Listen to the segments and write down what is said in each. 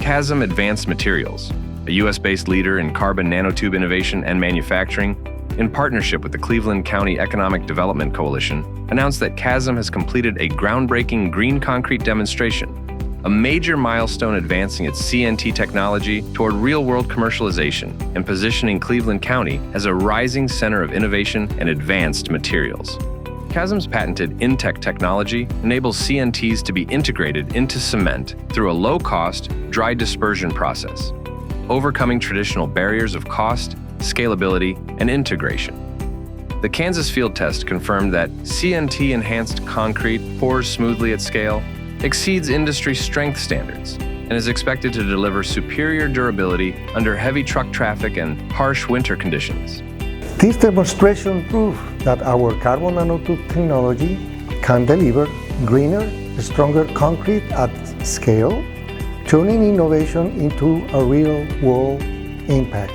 CHASM Advanced Materials, a U.S.-based leader in carbon nanotube innovation and manufacturing, in partnership with the Cleveland County Economic Development Coalition, announced that CHASM has completed a groundbreaking green concrete demonstration, a major milestone advancing its CNT technology toward real-world commercialization and positioning Cleveland County as a rising center of innovation and advanced materials. CHASM's patented NTeC technology enables CNTs to be integrated into cement through a low-cost, dry dispersion process, overcoming traditional barriers of cost, scalability, and integration. The Kansas field test confirmed that CNT-enhanced concrete pours smoothly at scale, exceeds industry strength standards, and is expected to deliver superior durability under heavy truck traffic and harsh winter conditions. This demonstration proves that our carbon nanotube technology can deliver greener, stronger concrete at scale, turning innovation into a real-world impact.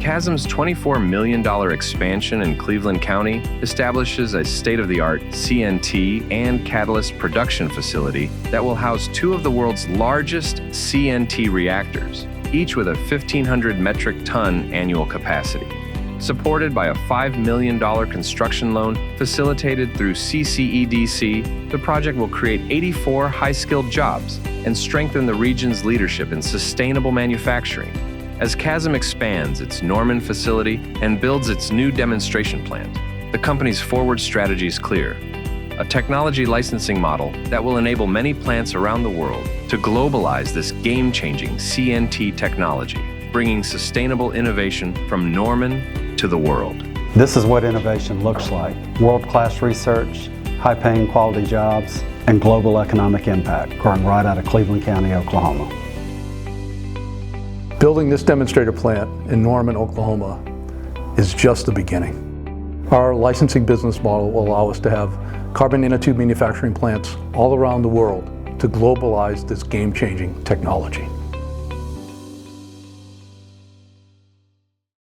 CHASM's $24 million expansion in Cleveland County establishes a state-of-the-art CNT and catalyst production facility that will house two of the world's largest CNT reactors, each with a 1,500 metric ton annual capacity. Supported by a $5 million construction loan facilitated through CCEDC, the project will create 84 high-skilled jobs and strengthen the region's leadership in sustainable manufacturing. As CHASM expands its Norman facility and builds its new demonstration plant, the company's forward strategy is clear: a technology licensing model that will enable many plants around the world to globalize this game-changing CNT technology, bringing sustainable innovation from Norman to the world. This is what innovation looks like: world-class research, high-paying quality jobs, and global economic impact growing right out of Cleveland County, Oklahoma. Building this demonstrator plant in Norman, Oklahoma is just the beginning. Our licensing business model will allow us to have carbon nanotube manufacturing plants all around the world to globalize this game-changing technology.